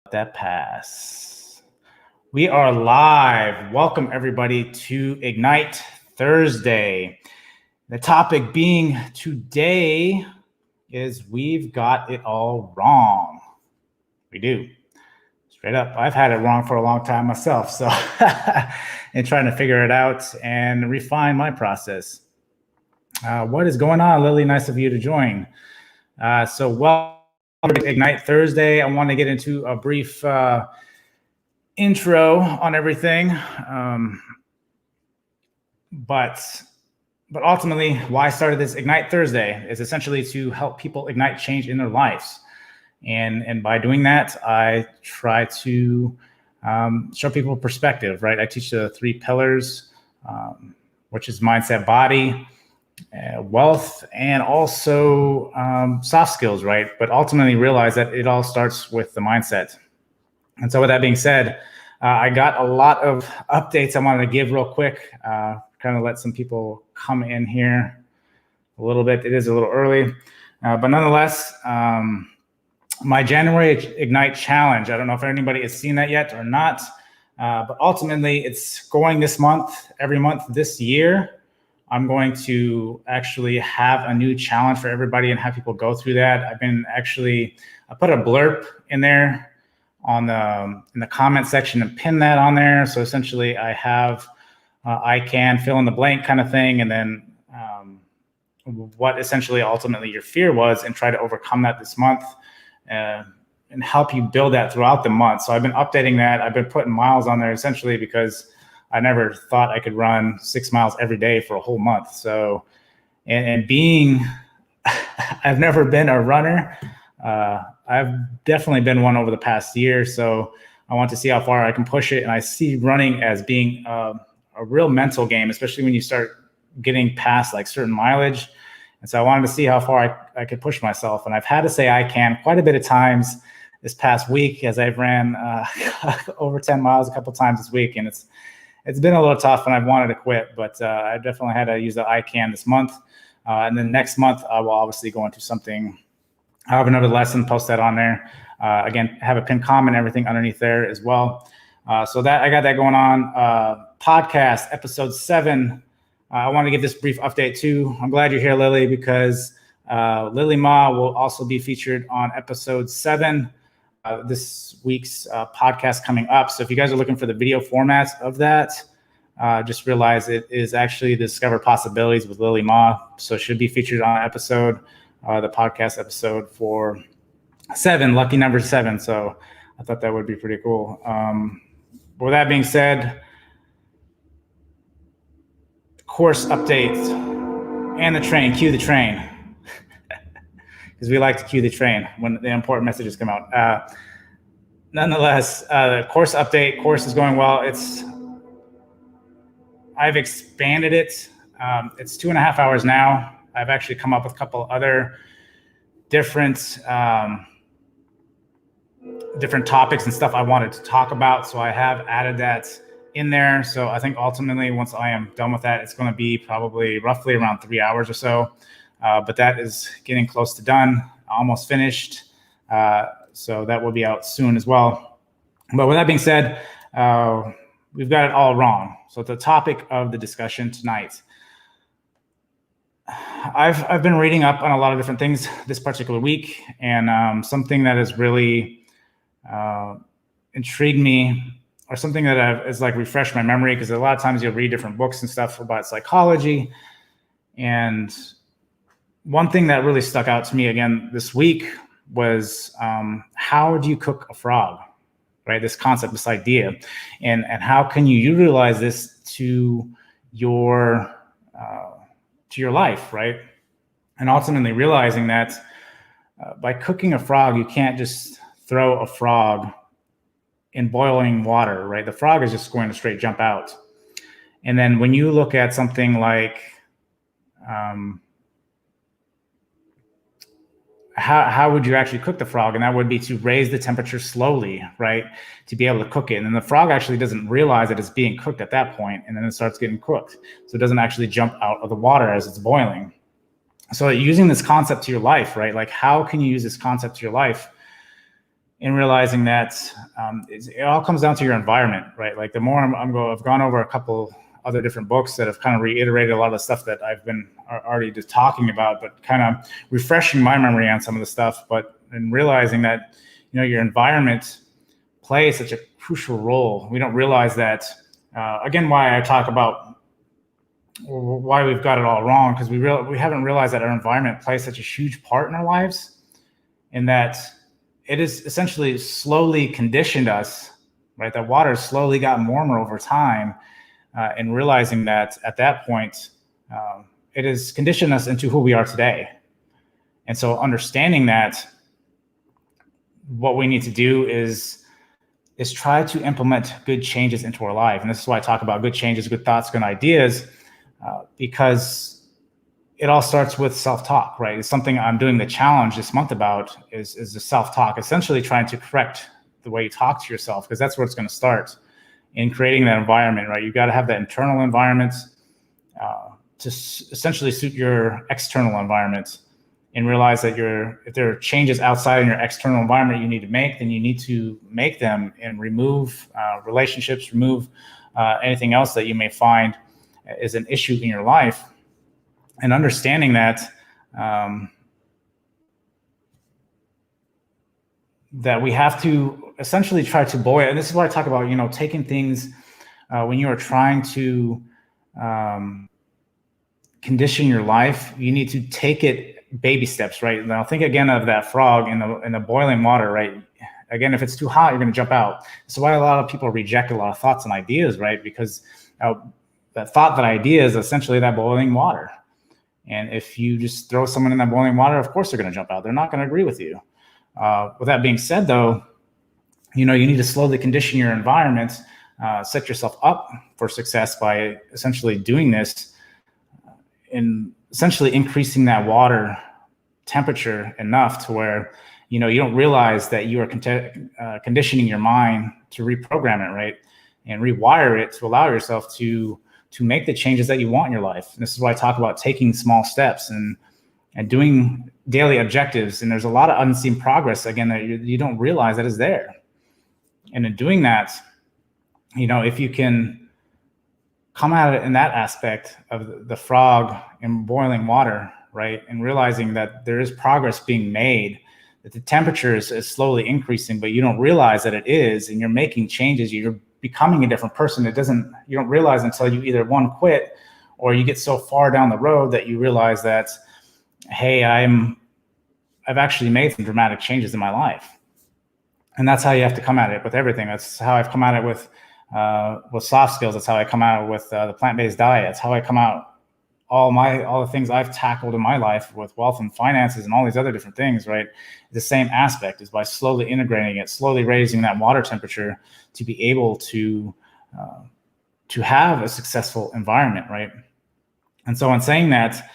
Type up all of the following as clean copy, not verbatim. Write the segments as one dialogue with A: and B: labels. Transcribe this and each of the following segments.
A: That pass. We are live. Welcome everybody to Ignite Thursday. The topic being today is we've got it all wrong. We do. Straight up. I've had it wrong for a long time myself. So and trying to figure it out and refine my process. What is going on, Lily? Nice of you to join. Welcome to Ignite Thursday. I want to get into a brief intro on everything, but ultimately, why I started this Ignite Thursday is essentially to help people ignite change in their lives, and by doing that, I try to show people perspective. Right, I teach the 3 pillars, which is mindset, body, wealth, and also soft skills, right? But ultimately realize that it all starts with the mindset. And so with that being said, I got a lot of updates I wanted to give real quick, kind of let some people come in here a little bit. It is a little early, but nonetheless, my January Ignite Challenge, I don't know if anybody has seen that yet or not, but ultimately it's going this month, every month this year. I'm going to actually have a new challenge for everybody and have people go through that. I put a blurb in there in the comment section and pin that on there. So essentially I have, I can fill in the blank kind of thing. And then what essentially ultimately your fear was, and try to overcome that this month and help you build that throughout the month. So I've been updating that. I've been putting miles on there essentially because I never thought I could run 6 miles every day for a whole month. So, and being, I've never been a runner. I've definitely been one over the past year. So I want to see how far I can push it. And I see running as being a real mental game, especially when you start getting past like certain mileage. And so I wanted to see how far I could push myself. And I've had to say I can quite a bit of times this past week, as I've ran over 10 miles a couple times this week. And it's been a little tough and I've wanted to quit, but I definitely had to use the I can this month. And then next month, I will obviously go into something. I have another lesson, post that on there. Again, have a pinned comment, everything underneath there as well. So that I got that going on. Podcast episode 7. I want to give this brief update too. I'm glad you're here, Lily, because Lily Ma will also be featured on episode 7. This week's podcast coming up. So if you guys are looking for the video formats of that, just realize it is actually Discover Possibilities with Lily Ma. So it should be featured on episode, the podcast episode for 7, lucky number 7. So I thought that would be pretty cool. With that being said, course updates and the train, cue the train. Because we like to cue the train when the important messages come out. Nonetheless, the course update, course is going well. I've expanded it. It's 2.5 hours now. I've actually come up with a couple other different topics and stuff I wanted to talk about. So I have added that in there. So I think ultimately once I am done with that, it's going to be probably roughly around 3 hours or so. But that is getting close to done, almost finished. So that will be out soon as well. But with that being said, we've got it all wrong. So the topic of the discussion tonight, I've been reading up on a lot of different things this particular week, and something that has really intrigued me, or something that has like refreshed my memory, because a lot of times you'll read different books and stuff about psychology, and one thing that really stuck out to me again this week was how do you cook a frog, right? This concept, this idea, and how can you utilize this to your life, right? And ultimately realizing that by cooking a frog, you can't just throw a frog in boiling water, right? The frog is just going to straight jump out. And then when you look at something like how would you actually cook the frog? And that would be to raise the temperature slowly, right? To be able to cook it. And then the frog actually doesn't realize that it's being cooked at that point, and then it starts getting cooked. So it doesn't actually jump out of the water as it's boiling. So using this concept to your life, right? Like how can you use this concept to your life? in realizing that it all comes down to your environment, right? Like the more I've gone over a couple other different books that have kind of reiterated a lot of the stuff that I've been already just talking about, but kind of refreshing my memory on some of the stuff, and realizing that, your environment plays such a crucial role. We don't realize that, again, why I talk about why we've got it all wrong, because we haven't realized that our environment plays such a huge part in our lives, and that it has essentially slowly conditioned us, right? That water has slowly gotten warmer over time, and realizing that at that point, it has conditioned us into who we are today. And so understanding that, what we need to do is try to implement good changes into our life. And this is why I talk about good changes, good thoughts, good ideas, because it all starts with self-talk, right? It's something I'm doing the challenge this month about is the self-talk, essentially trying to correct the way you talk to yourself, because that's where it's going to start in creating that environment, right? You've got to have that internal environment to essentially suit your external environment, and realize that if there are changes outside in your external environment you need to make, then you need to make them and remove relationships, remove anything else that you may find is an issue in your life. And understanding that, that we have to essentially try to boil, and this is what I talk about, taking things when you are trying to condition your life, you need to take it baby steps, right? Now think again of that frog in the boiling water, right? Again, if it's too hot, you're going to jump out. So why a lot of people reject a lot of thoughts and ideas, right? Because that thought, that idea is essentially that boiling water. And if you just throw someone in that boiling water, of course they're going to jump out. They're not going to agree with you. With that being said, though, you need to slowly condition your environment, set yourself up for success by essentially doing this, and essentially increasing that water temperature enough to where, you don't realize that you are conditioning your mind to reprogram it, right? And rewire it to allow yourself to make the changes that you want in your life. And this is why I talk about taking small steps and doing daily objectives. And there's a lot of unseen progress, again, that you don't realize that is there. And in doing that, if you can come at it in that aspect of the frog in boiling water, right? And realizing that there is progress being made, that the temperature is slowly increasing, but you don't realize that it is, and you're making changes, you're becoming a different person. You don't realize until you either quit, or you get so far down the road that you realize that, hey, I've actually made some dramatic changes in my life. And that's how you have to come at it with everything. That's how I've come at it with soft skills. That's how I come out with the plant-based diet. That's how I come out all the things I've tackled in my life with wealth and finances and all these other different things, right? The same aspect is by slowly integrating it, slowly raising that water temperature to be able to have a successful environment, right? And so in saying that,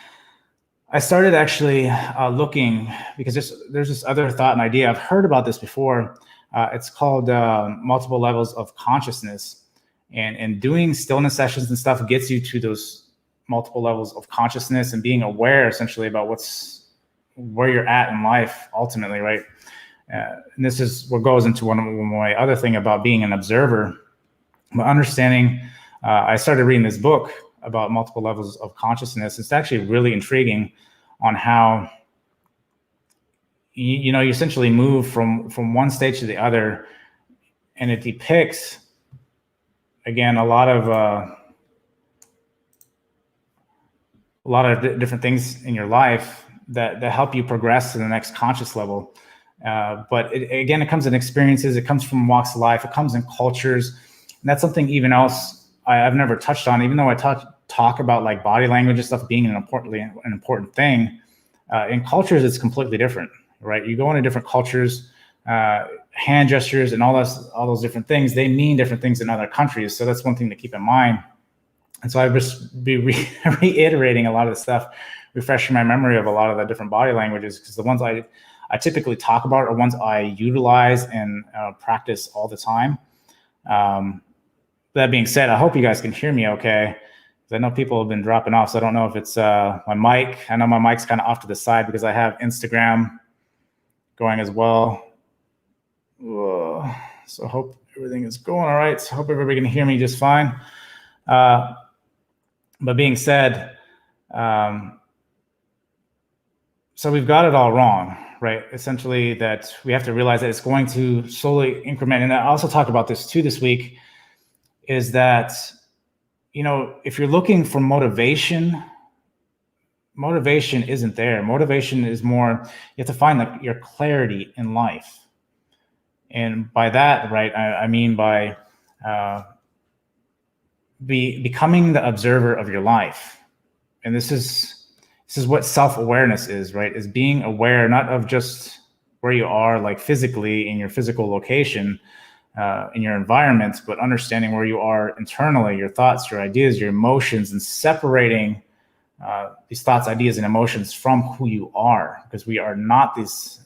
A: I started actually looking, because there's this other thought and idea. I've heard about this before. It's called multiple levels of consciousness, and doing stillness sessions and stuff gets you to those multiple levels of consciousness and being aware essentially about where you're at in life ultimately, right? And this is what goes into one of my other thing about being an observer, but understanding. I started reading this book about multiple levels of consciousness. It's actually really intriguing on how you essentially move from one stage to the other, and it depicts, again, a lot of different things in your life that help you progress to the next conscious level. But it comes in experiences, it comes from walks of life, it comes in cultures, and that's something even else I've never touched on, even though I talk about like body language and stuff being an important thing. In cultures, it's completely different, right? You go into different cultures, hand gestures and all those different things, they mean different things in other countries. So that's one thing to keep in mind. And so I would just be reiterating a lot of the stuff, refreshing my memory of a lot of the different body languages, because the ones I typically talk about are ones I utilize and practice all the time. That being said, I hope you guys can hear me okay. I know people have been dropping off, so I don't know if it's my mic. I know my mic's kind of off to the side because I have Instagram going as well. So I hope everything is going all right. So I hope everybody can hear me just fine. But being said, so we've got it all wrong, right? Essentially that we have to realize that it's going to slowly increment. And I also talked about this too this week, is that, if you're looking for motivation isn't there. Motivation is more, you have to find your clarity in life. And by that, right, I mean by becoming the observer of your life. And this is what self-awareness is, right? Is being aware not of just where you are, like physically in your physical location, in your environment, but understanding where you are internally, your thoughts, your ideas, your emotions, and separating these thoughts, ideas, and emotions from who you are, because we are not these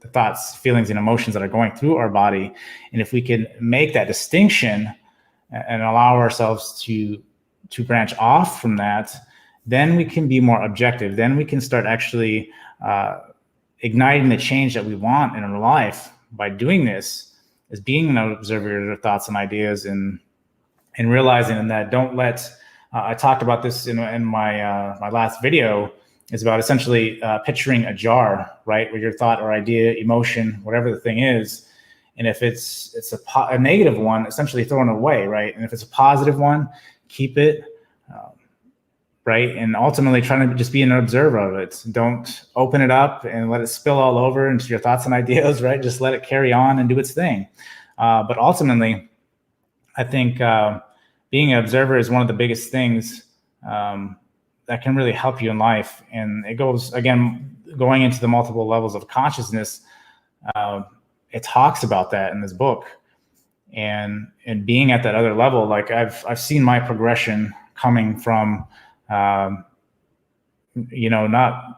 A: the thoughts, feelings, and emotions that are going through our body. And if we can make that distinction and allow ourselves to branch off from that, then we can be more objective. Then we can start actually igniting the change that we want in our life. By doing this, is being an observer of your thoughts and ideas, and realizing that don't let. I talked about this in my my last video. Is about essentially picturing a jar, right, where your thought or idea, emotion, whatever the thing is, and if it's a negative one, essentially throw it away, right, and if it's a positive one, keep it, right, and ultimately trying to just be an observer of it. Don't open it up and let it spill all over into your thoughts and ideas, right? Just let it carry on and do its thing. But ultimately, I think being an observer is one of the biggest things that can really help you in life. And it goes, again, going into the multiple levels of consciousness. It talks about that in this book, and being at that other level. Like I've seen my progression coming from, not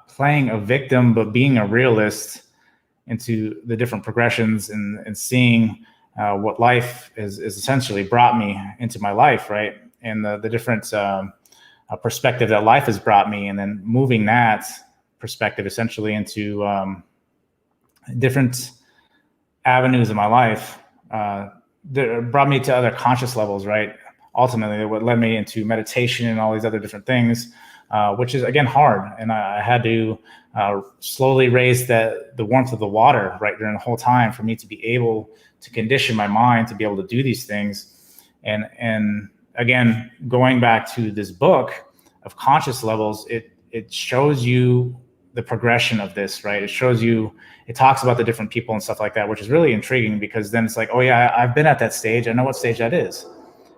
A: playing a victim, but being a realist into the different progressions, and seeing what life is essentially brought me into my life, right? And the different perspective that life has brought me, and then moving that perspective essentially into different avenues of my life that brought me to other conscious levels, right? Ultimately, what led me into meditation and all these other different things, which is, again, hard. And I had to slowly raise the warmth of the water, right, during the whole time, for me to be able to condition my mind to be able to do these things. And again, going back to this book of conscious levels, it shows you the progression of this, right? It talks about the different people and stuff like that, which is really intriguing, because then it's like, oh yeah, I've been at that stage. I know what stage that is.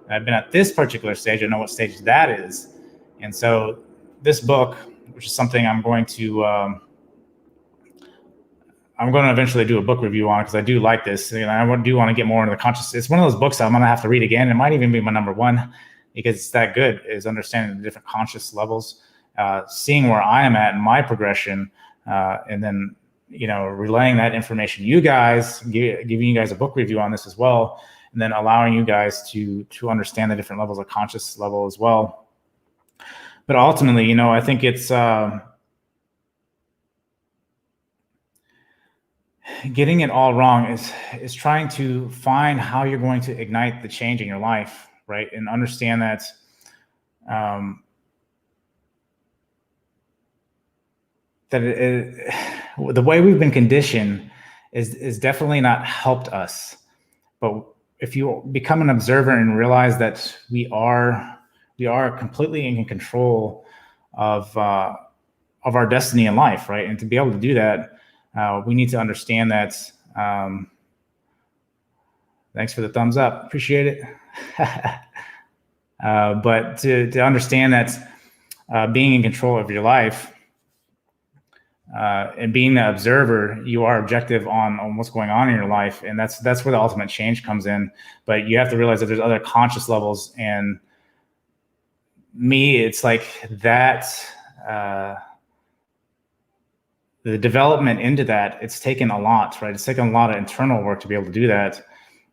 A: And I've been at this particular stage. I know what stage that is. And so this book, which is something I'm going to eventually do a book review on, because I do like this. And I do want to get more into the conscious. It's one of those books that I'm going to have to read again. It might even be my number one, because it's that good, is understanding the different conscious levels, seeing where I am at in my progression, and then, relaying that information to you guys, giving you guys a book review on this as well, and then allowing you guys to understand the different levels of conscious level as well. But ultimately, I think it's getting it all wrong is trying to find how you're going to ignite the change in your life, right? And understand that the way we've been conditioned is definitely not helped us. But if you become an observer and realize that we are completely in control of our destiny in life, right? And to be able to do that, we need to understand that. Thanks for the thumbs up, appreciate it. But to understand that being in control of your life, and being the observer, you are objective on what's going on in your life, and that's where the ultimate change comes in. But you have to realize that there's other conscious levels, and me, it's like that. The development into that, it's taken a lot, right? It's taken a lot of internal work to be able to do that,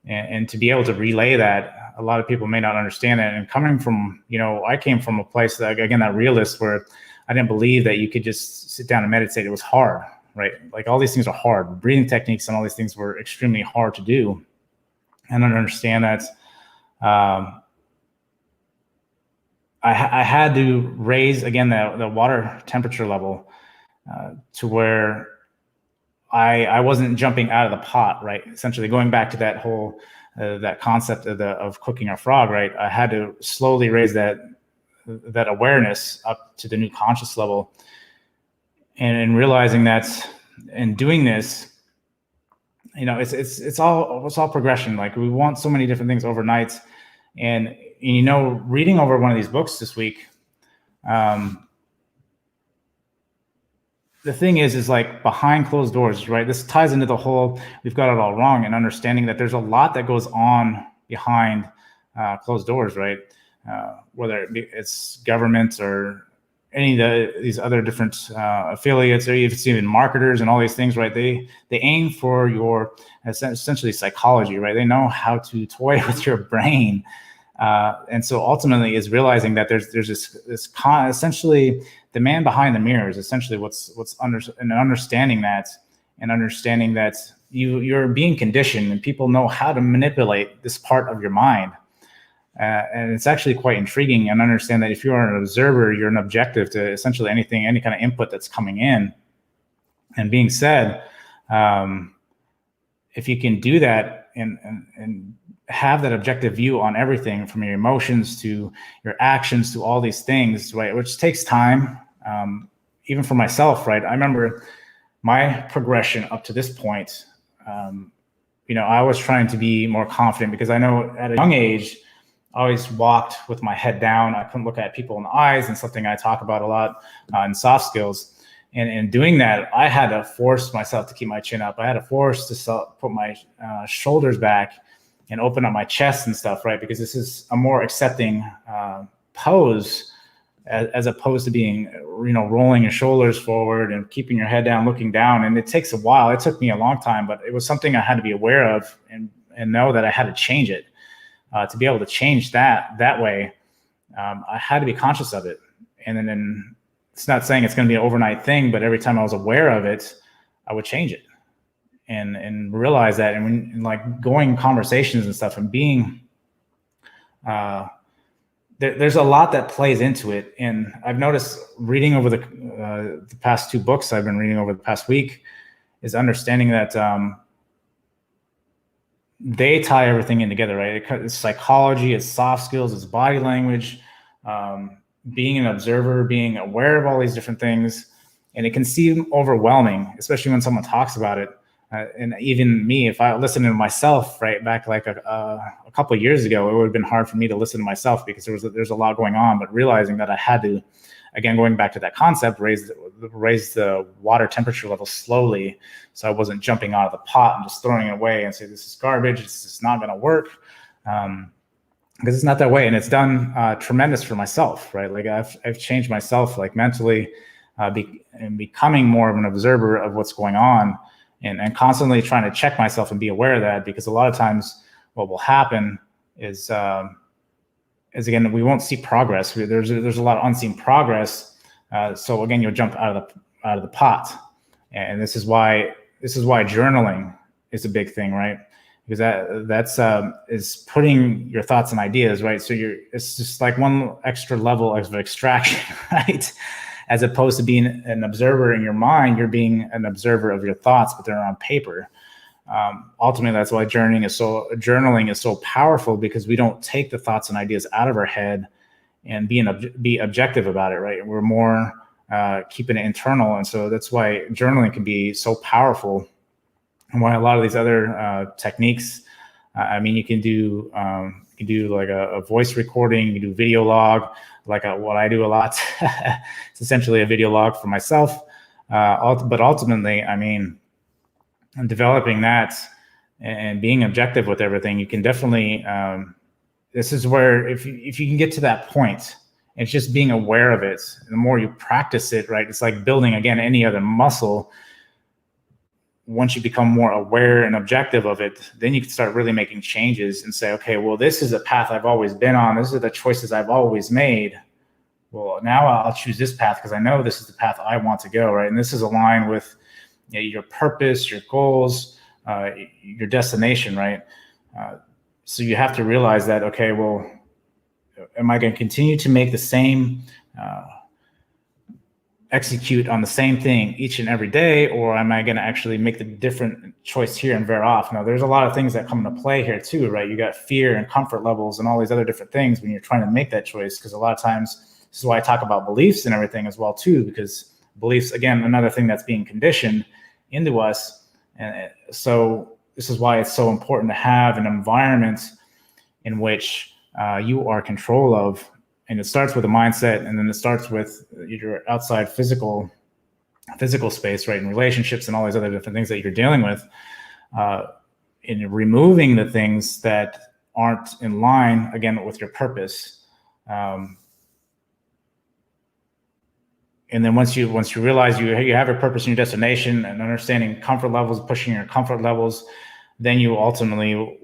A: and to be able to relay that. A lot of people may not understand that. And coming from, I came from a place that, again, that realist, where I didn't believe that you could just sit down and meditate. It was hard, right? Like all these things are hard. Breathing techniques and all these things were extremely hard to do. And I understand that I had to raise, again, the water temperature level to where I wasn't jumping out of the pot, right? Essentially going back to that whole, that concept of cooking a frog, right? I had to slowly raise that awareness up to the new conscious level, and realizing that in doing this, it's all progression. Like we want so many different things overnight, and reading over one of these books this week, the thing is like behind closed doors, right? This ties into the whole, we've got it all wrong, and understanding that there's a lot that goes on behind closed doors, right? Whether it's government or any of these other different affiliates, or if it's even marketers and all these things, right? They aim for your essentially psychology, right? They know how to toy with your brain. And so ultimately is realizing that there's this essentially the man behind the mirror is essentially what's understanding that you're being conditioned, and people know how to manipulate this part of your mind. And it's actually quite intriguing, and understand that if you are an observer, you're an objective to essentially any kind of input that's coming in and being said. If you can do that and have that objective view on everything, from your emotions to your actions to all these things, right? Which takes time, even for myself, right? I remember my progression up to this point. I was trying to be more confident, because I know at a young age, I always walked with my head down. I couldn't look at people in the eyes, and something I talk about a lot in soft skills. And in doing that, I had to force myself to keep my chin up. I had to force to put my shoulders back and open up my chest and stuff, right? Because this is a more accepting pose, as opposed to being, rolling your shoulders forward and keeping your head down, looking down. And it takes a while. It took me a long time, but it was something I had to be aware of and know that I had to change it. To be able to change that way, I had to be conscious of it. And then it's not saying it's going to be an overnight thing, but every time I was aware of it, I would change it and realize that. And when like going conversations and stuff and being, there's a lot that plays into it. And I've noticed reading over the past 2 books I've been reading over the past week, is understanding that they tie everything in together, right? It's psychology, it's soft skills, it's body language, being an observer, being aware of all these different things. And it can seem overwhelming, especially when someone talks about it. And even me, if I listened to myself right back like a couple of years ago, it would have been hard for me to listen to myself, because there's a lot going on. But realizing that I had to, again, going back to that concept, raise the water temperature level slowly, so I wasn't jumping out of the pot and just throwing it away and say, this is garbage, it's just not going to work, because it's not that way. And it's done tremendous for myself, right? Like I've changed myself, like mentally, and becoming more of an observer of what's going on, and constantly trying to check myself and be aware of that. Because a lot of times what will happen is again, we won't see progress. There's a lot of unseen progress. So again, you'll jump out of the pot. And this is why journaling is a big thing, right? Because that's is putting your thoughts and ideas, right? So it's just like one extra level of extraction, right? As opposed to being an observer in your mind, you're being an observer of your thoughts, but they're on paper. Ultimately, that's why journaling is so powerful, because we don't take the thoughts and ideas out of our head and be objective about it, right? We're more keeping it internal. And so that's why journaling can be so powerful, and why a lot of these other techniques, you can do like a voice recording, you can do video log, like what I do a lot. It's essentially a video log for myself. But ultimately, and developing that and being objective with everything, you can definitely, this is where if you can get to that point, it's just being aware of it. The more you practice it, right? It's like building, again, any other muscle. Once you become more aware and objective of it, then you can start really making changes and say, okay, well, this is a path I've always been on. These are the choices I've always made. Well, now I'll choose this path because I know this is the path I want to go, right? And this is aligned with your purpose, your goals, your destination, right? So you have to realize that, okay, well, am I going to continue to make the same execute on the same thing each and every day, or am I going to actually make the different choice here and veer off? Now, there's a lot of things that come into play here too, right? You got fear and comfort levels and all these other different things when you're trying to make that choice, because a lot of times, this is why I talk about beliefs and everything as well too, because beliefs, again, another thing that's being conditioned into us. And so this is why it's so important to have an environment in which you are control of. And it starts with a mindset, and then it starts with your outside physical space, right? And relationships and all these other different things that you're dealing with, in removing the things that aren't in line, again, with your purpose. And then once you realize you have your purpose and your destination, and understanding comfort levels, pushing your comfort levels, then you ultimately,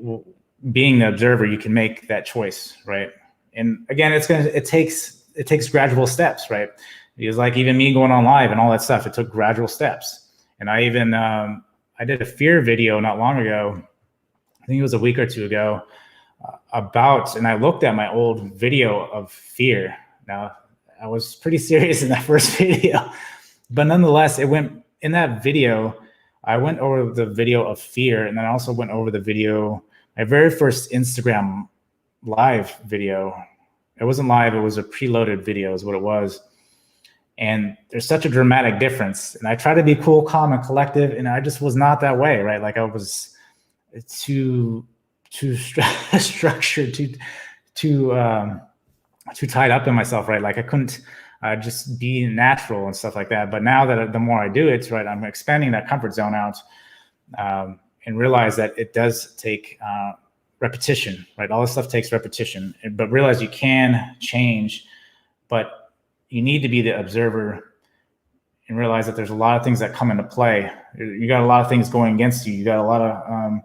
A: being the observer, you can make that choice, right? And again, it takes gradual steps, right? Because like even me going on live and all that stuff, it took gradual steps. And I even I did a fear video not long ago. I think it was a week or two ago, and I looked at my old video of fear. Now, I was pretty serious in that first video, but nonetheless, in that video, I went over the video of fear, and then I also went over my very first Instagram live video. It wasn't live, it was a preloaded video is what it was. And there's such a dramatic difference. And I try to be cool, calm, and collective, and I just was not that way, right? Like I was too structured, too tied up in myself, right? Like I couldn't just be natural and stuff like that. But now that the more I do it, right, I'm expanding that comfort zone out, and realize that it does take repetition, right? All this stuff takes repetition, but realize you can change, but you need to be the observer and realize that there's a lot of things that come into play. You got a lot of things going against you. You got a lot of,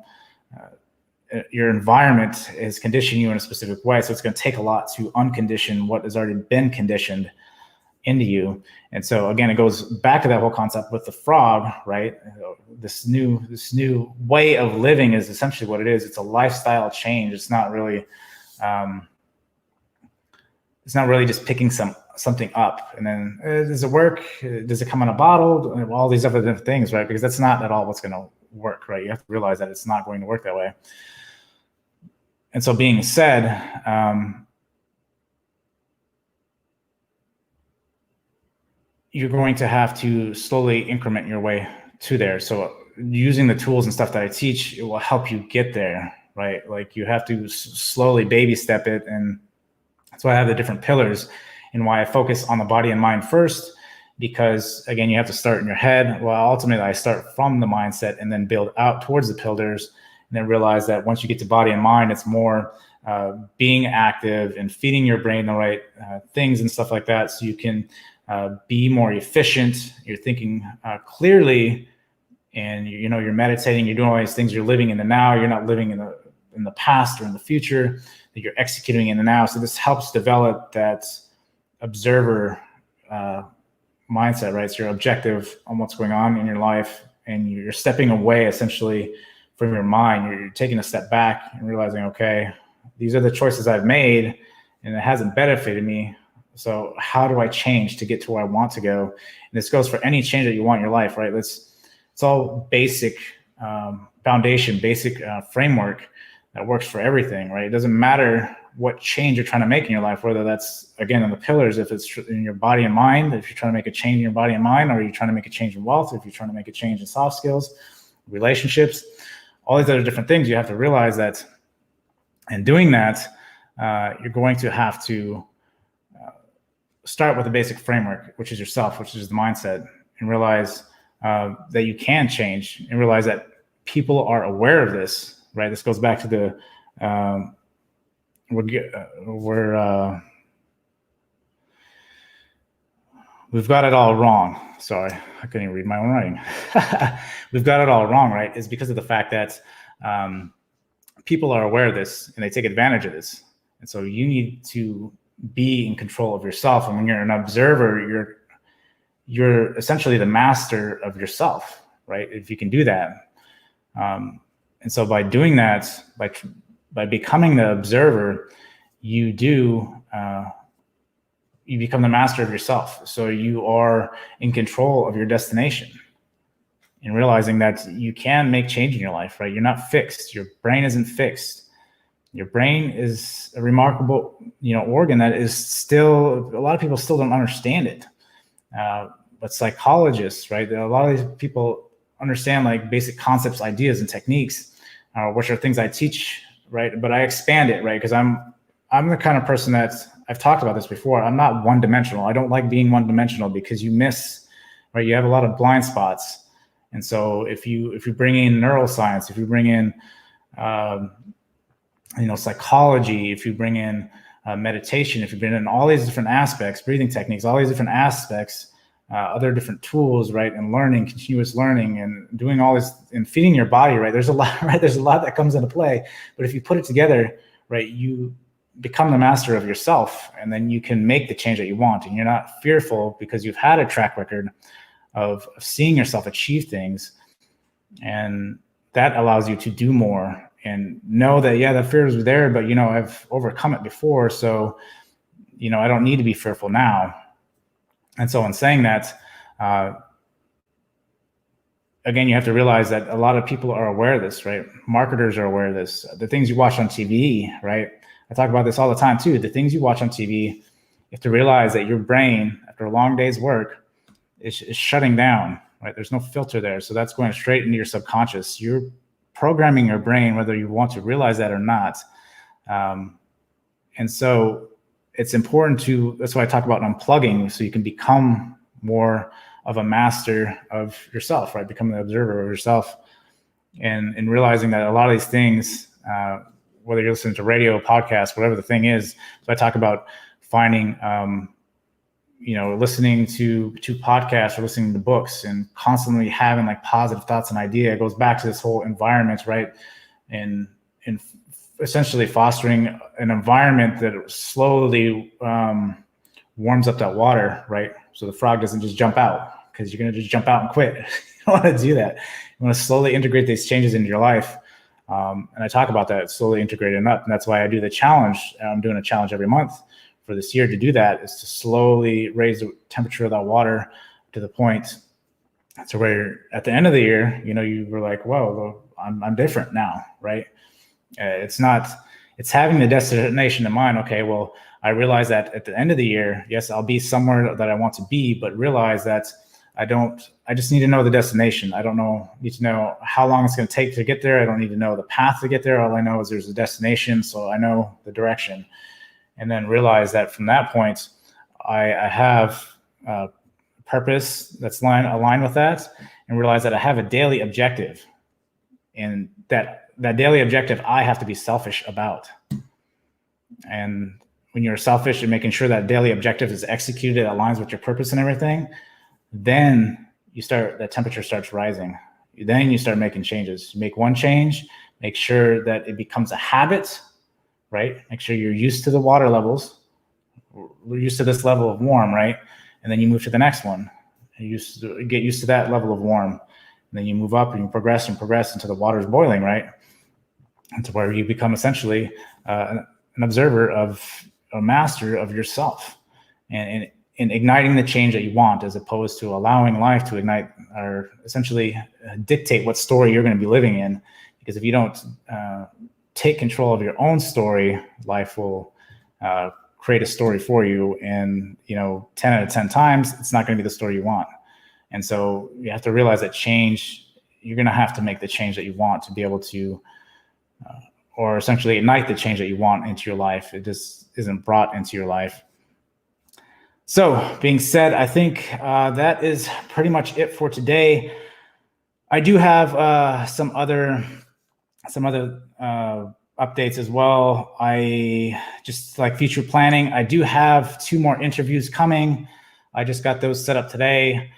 A: your environment is conditioning you in a specific way. So it's going to take a lot to uncondition what has already been conditioned into you. And so again, it goes back to that whole concept with the frog, right? This new way of living is essentially what it is. It's a lifestyle change. It's not really just picking something up and then does it work? Does it come in a bottle? All these other different things, right? Because that's not at all what's going to work, right? You have to realize that it's not going to work that way. And so being said, you're going to have to slowly increment your way to there. So using the tools and stuff that I teach, it will help you get there, right? Like you have to slowly baby step it. And that's why I have the different pillars and why I focus on the body and mind first, because again, you have to start in your head. Well, ultimately I start from the mindset and then build out towards the pillars, and then realize that once you get to body and mind, it's more being active and feeding your brain the right things and stuff like that. So you can be more efficient. You're thinking clearly, and you're meditating. You're doing all these things. You're living in the now. You're not living in the past or in the future. That you're executing in the now. So this helps develop that observer mindset, right? So you're objective on what's going on in your life, and you're stepping away essentially from your mind. You're taking a step back and realizing, okay, these are the choices I've made, and it hasn't benefited me. So how do I change to get to where I want to go? And this goes for any change that you want in your life, right? It's all basic foundation, basic framework that works for everything, right? It doesn't matter what change you're trying to make in your life, whether that's, again, in the pillars, if it's in your body and mind, if you're trying to make a change in your body and mind, or you're trying to make a change in wealth, if you're trying to make a change in soft skills, relationships, all these other different things, you have to realize that in doing that, you're going to have to start with a basic framework, which is yourself, which is the mindset, and realize that you can change, and realize that people are aware of this, right? This goes back to the we've got it all wrong. Sorry, I couldn't even read my own writing. We've got it all wrong, right? Is because of the fact that people are aware of this and they take advantage of this. And so you need to be in control of yourself. And when you're an observer, you're essentially the master of yourself. right? If you can do that. And so by doing that, by becoming the observer, you become the master of yourself. So you are in control of your destination, and realizing that you can make change in your life, right? You're not fixed. Your brain isn't fixed. Your brain is a remarkable, organ that is still, a lot of people still don't understand it. But psychologists, right? A lot of these people understand like basic concepts, ideas, and techniques, which are things I teach, right? But I expand it, right? Because I'm the kind of person that, I've talked about this before, I'm not one-dimensional. I don't like being one-dimensional because you miss, right? You have a lot of blind spots. And so if you bring in neuroscience, if you bring in, psychology, if you bring in meditation, if you bring in all these different aspects, breathing techniques, all these different aspects, other different tools, right? And learning, continuous learning, and doing all this and feeding your body, right? There's a lot, right? There's a lot that comes into play, but if you put it together, right, you become the master of yourself, and then you can make the change that you want. And you're not fearful because you've had a track record of seeing yourself achieve things. And that allows you to do more and know that, yeah, the fear is there, but, I've overcome it before. So, I don't need to be fearful now. And so in saying that, again, you have to realize that a lot of people are aware of this, right? Marketers are aware of this. The things you watch on TV, right? I talk about this all the time too. The things you watch on TV, you have to realize that your brain, after a long day's work, is shutting down, right? There's no filter there. So that's going straight into your subconscious. You're programming your brain, whether you want to realize that or not. And so it's important that's why I talk about unplugging, so you can become more of a master of yourself, right? Become the observer of yourself, and realizing that a lot of these things, whether you're listening to radio, podcasts, whatever the thing is, so I talk about finding, listening to podcasts or listening to books and constantly having like positive thoughts and idea. It goes back to this whole environment, right? And essentially fostering an environment that slowly warms up that water, right? So the frog doesn't just jump out, because you're going to just jump out and quit. You don't want to do that. You want to slowly integrate these changes into your life. And I talk about that, slowly integrating up. And that's why I do the challenge. I'm doing a challenge every month for this year to do that, is to slowly raise the temperature of that water to the point to where at the end of the year, you were like, whoa, I'm different now, right? It's having the destination in mind. Okay, well, I realize that at the end of the year, yes, I'll be somewhere that I want to be, but realize that I just need to know the destination. I don't need to know how long it's going to take to get there. I don't need to know the path to get there. All I know is there's a destination, so I know the direction. And then realize that from that point, I have purpose that's aligned with that, and realize that I have a daily objective, and that daily objective I have to be selfish about. And when you're selfish and making sure that daily objective is executed, aligns with your purpose and everything, then that temperature starts rising. Then you start making changes. You make one change, make sure that it becomes a habit, right? Make sure you're used to the water levels. We're used to this level of warm, right? And then you move to the next one. You get used to that level of warm. And then you move up and you progress until the water's boiling, right? And to where you become essentially an observer of a master of yourself, and igniting the change that you want, as opposed to allowing life to ignite or essentially dictate what story you're going to be living in. Because if you don't take control of your own story, life will create a story for you. And 10 out of 10 times, it's not going to be the story you want. And so you have to realize that you're going to have to make the change that you want to be able to, or essentially ignite the change that you want into your life. It just isn't brought into your life. So being said, I think that is pretty much it for today. I do have some other updates as well. I just like future planning. I do have 2 more interviews coming. I just got those set up today.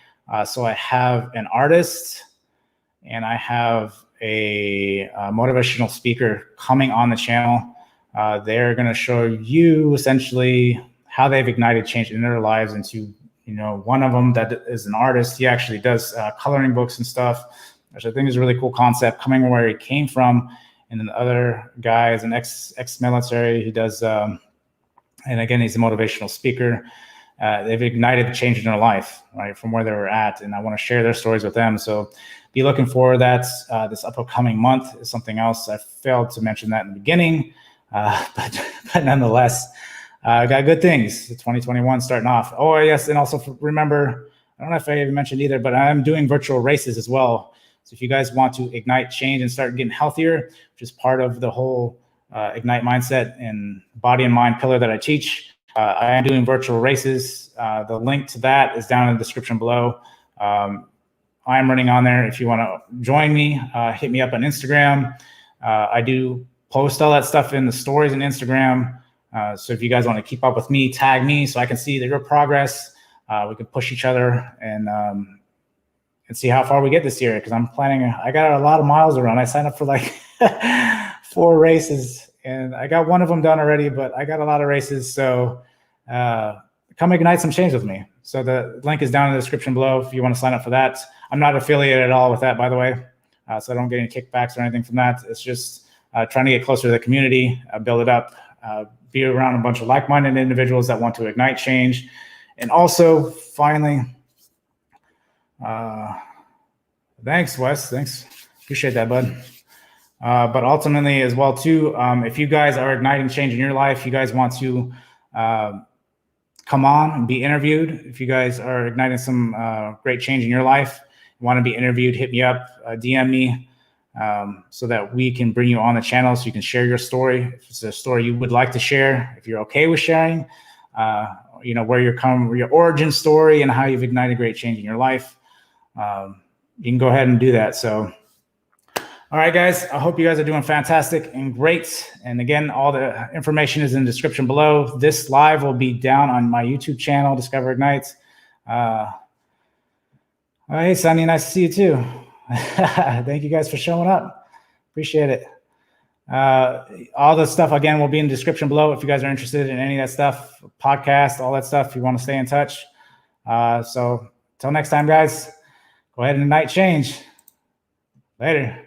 A: So I have an artist and I have a motivational speaker coming on the channel. They're going to show you essentially how they've ignited change in their lives into one of them that is an artist. He actually does coloring books and stuff, which I think is a really cool concept, coming where he came from. And then the other guy is an ex-military. He does, and again, he's a motivational speaker. They've ignited change in their life, right, from where they were at. And I want to share their stories with them. So be looking for that. This upcoming month is something else. I failed to mention that in the beginning, but nonetheless, got good things. 2021 starting off. Oh, yes. And also remember, I don't know if I even mentioned either, but I'm doing virtual races as well. So if you guys want to ignite change and start getting healthier, which is part of the whole Ignite mindset and body and mind pillar that I teach, I am doing virtual races. The link to that is down in the description below. I'm running on there. If you want to join me, hit me up on Instagram. I do post all that stuff in the stories on Instagram. So if you guys want to keep up with me, tag me so I can see your progress. We can push each other and see how far we get this year. Because I'm planning. I got a lot of miles to run. I signed up for like 4 races, and I got one of them done already. But I got a lot of races, so come ignite some change with me. So the link is down in the description below if you want to sign up for that. I'm not affiliated at all with that, by the way, so I don't get any kickbacks or anything from that. It's just trying to get closer to the community, build it up, be around a bunch of like-minded individuals that want to ignite change. And also, finally, thanks, Wes. Thanks. Appreciate that, bud. But ultimately as well, too, if you guys are igniting change in your life, you guys want to come on and be interviewed. If you guys are igniting some great change in your life, you want to be interviewed, hit me up, DM me, so that we can bring you on the channel so you can share your story. If it's a story you would like to share, if you're okay with sharing, where you're coming, your origin story and how you've ignited great change in your life, you can go ahead and do that. So, all right, guys, I hope you guys are doing fantastic and great. And again, all the information is in the description below. This live will be down on my YouTube channel, Discover Ignite. Hey, Sunny, nice to see you too. Thank you guys for showing up. Appreciate it. All the stuff, again, will be in the description below if you guys are interested in any of that stuff, podcast, all that stuff, if you want to stay in touch. So until next time, guys, go ahead and ignite change. Later.